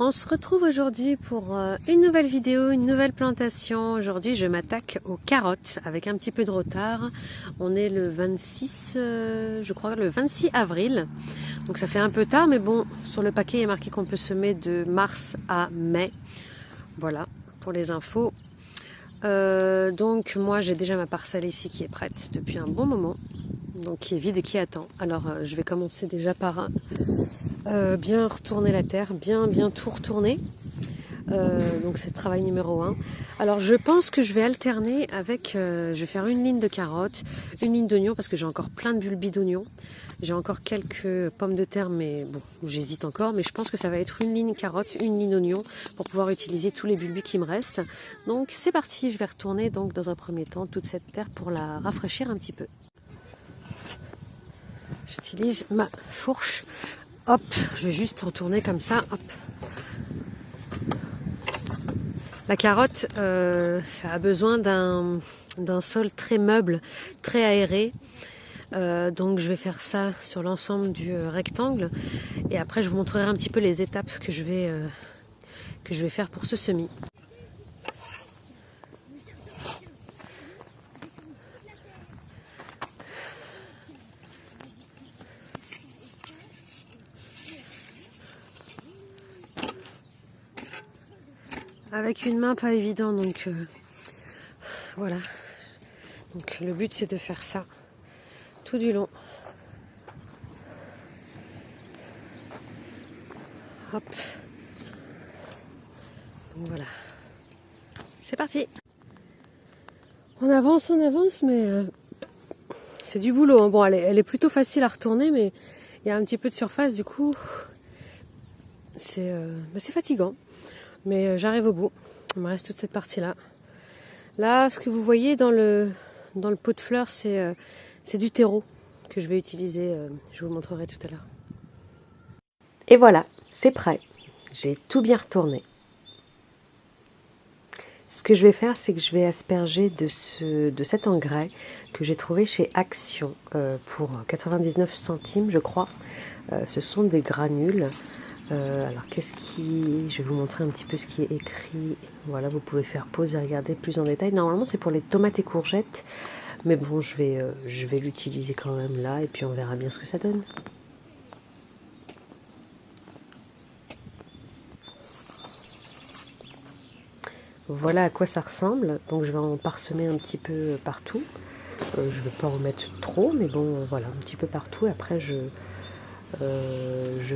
On se retrouve aujourd'hui pour une nouvelle vidéo, une nouvelle plantation. Aujourd'hui, je m'attaque aux carottes avec un petit peu de retard. On est le 26, je crois, le 26 avril. Donc ça fait un peu tard, mais bon, sur le paquet, il est marqué qu'on peut semer de mars à mai. Voilà, pour les infos. Donc moi, j'ai déjà ma parcelle ici qui est prête depuis un bon moment. Donc qui est vide et qui attend. Alors je vais commencer déjà par bien retourner la terre, bien tout retourner. Donc c'est le travail numéro 1. Alors je pense que je vais alterner avec, je vais faire une ligne de carottes, une ligne d'oignons parce que j'ai encore plein de bulbis d'oignons. J'ai encore quelques pommes de terre, mais bon, j'hésite encore. Mais je pense que ça va être une ligne carotte, une ligne oignon pour pouvoir utiliser tous les bulbis qui me restent. Donc c'est parti, je vais retourner donc dans un premier temps toute cette terre pour la rafraîchir un petit peu. J'utilise ma fourche. Hop, je vais juste retourner comme ça. Hop. La carotte, ça a besoin d'un sol très meuble, très aéré. Donc je vais faire ça sur l'ensemble du rectangle. Et après, je vous montrerai un petit peu les étapes que je vais faire pour ce semis. Avec une main pas évident, donc voilà. Donc le but c'est de faire ça tout du long. Hop. Donc voilà. C'est parti. On avance, mais c'est du boulot. Hein. Bon, elle est plutôt facile à retourner, mais il y a un petit peu de surface, du coup, c'est fatigant. Mais j'arrive au bout. Il me reste toute cette partie-là. Là, ce que vous voyez dans le pot de fleurs, c'est du terreau que je vais utiliser. Je vous montrerai tout à l'heure. Et voilà, c'est prêt. J'ai tout bien retourné. Ce que je vais faire, c'est que je vais asperger de cet engrais que j'ai trouvé chez Action pour 99 centimes, je crois. Ce sont des granules. Alors je vais vous montrer un petit peu ce qui est écrit. Voilà, vous pouvez faire pause et regarder plus en détail. Normalement, c'est pour les tomates et courgettes, mais bon, je vais l'utiliser quand même là, et puis on verra bien ce que ça donne. Voilà à quoi ça ressemble. Donc je vais en parsemer un petit peu partout. Je ne vais pas en mettre trop, mais bon, voilà, un petit peu partout. Après, je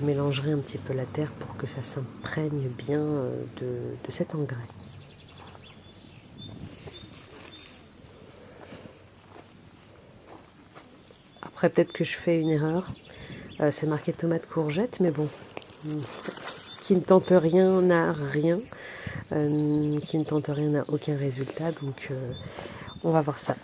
mélangerai un petit peu la terre pour que ça s'imprègne bien de cet engrais. Après, peut-être que je fais une erreur. C'est marqué tomate courgette, mais bon, qui ne tente rien n'a rien. Qui ne tente rien n'a aucun résultat. Donc, on va voir ça.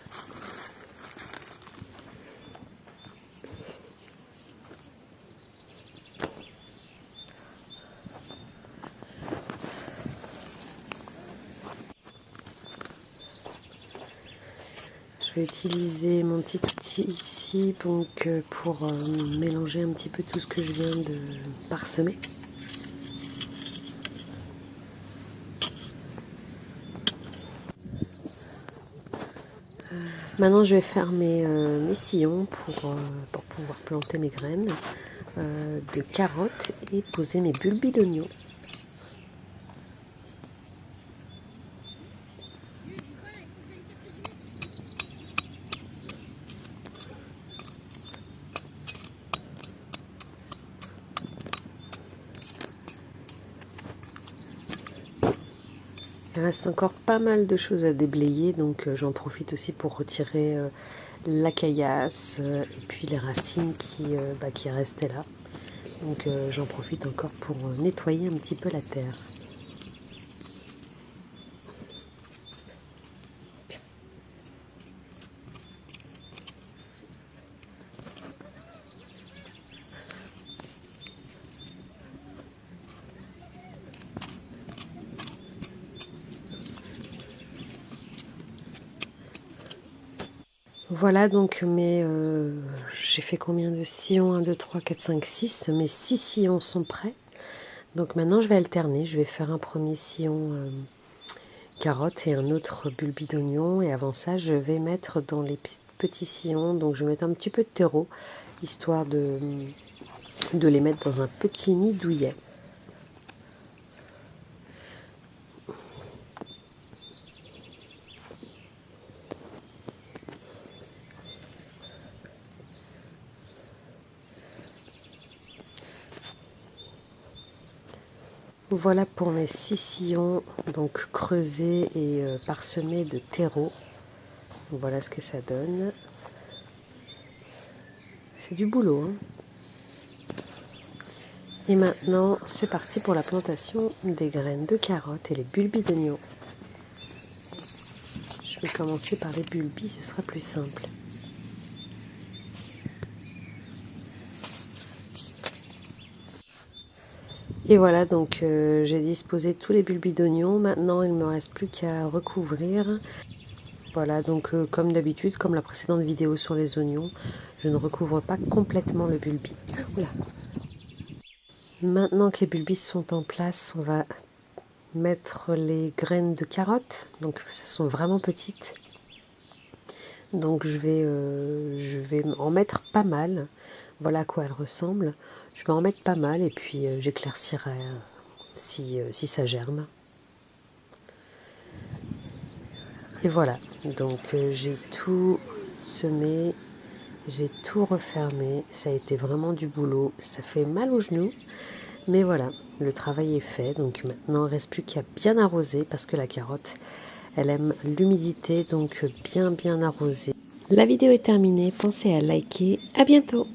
Je vais utiliser mon petit outil ici donc, pour mélanger un petit peu tout ce que je viens de parsemer. Maintenant je vais faire mes sillons pour pouvoir planter mes graines de carottes et poser mes bulbis d'oignons. Il reste encore pas mal de choses à déblayer, donc j'en profite aussi pour retirer la caillasse et puis les racines qui restaient là. Donc j'en profite encore pour nettoyer un petit peu la terre. Voilà donc j'ai fait combien de sillons? 1, 2, 3, 4, 5, 6. Mes 6 sillons sont prêts. Donc maintenant je vais alterner, je vais faire un premier sillon carotte et un autre bulbi d'oignon, et avant ça je vais mettre dans les petits sillons, donc je vais mettre un petit peu de terreau histoire de les mettre dans un petit nid douillet. Voilà pour mes 6 sillons, donc creusés et parsemés de terreau. Voilà ce que ça donne. C'est du boulot, hein. Et maintenant, c'est parti pour la plantation des graines de carottes et les bulbis d'oignons. Je vais commencer par les bulbis, ce sera plus simple. Et voilà, donc j'ai disposé tous les bulbis d'oignons. Maintenant, il ne me reste plus qu'à recouvrir. Voilà, donc comme d'habitude, comme la précédente vidéo sur les oignons, je ne recouvre pas complètement le bulbi. Oula. Maintenant que les bulbis sont en place, on va mettre les graines de carottes. Donc, ça sont vraiment petites. Donc, je vais en mettre pas mal. Voilà à quoi elles ressemblent. Je vais en mettre pas mal et puis j'éclaircirai si ça germe. Et voilà, donc j'ai tout semé, j'ai tout refermé, ça a été vraiment du boulot, ça fait mal aux genoux, mais voilà, le travail est fait, donc maintenant il ne reste plus qu'à bien arroser parce que la carotte, elle aime l'humidité, donc bien arroser. La vidéo est terminée, pensez à liker, à bientôt.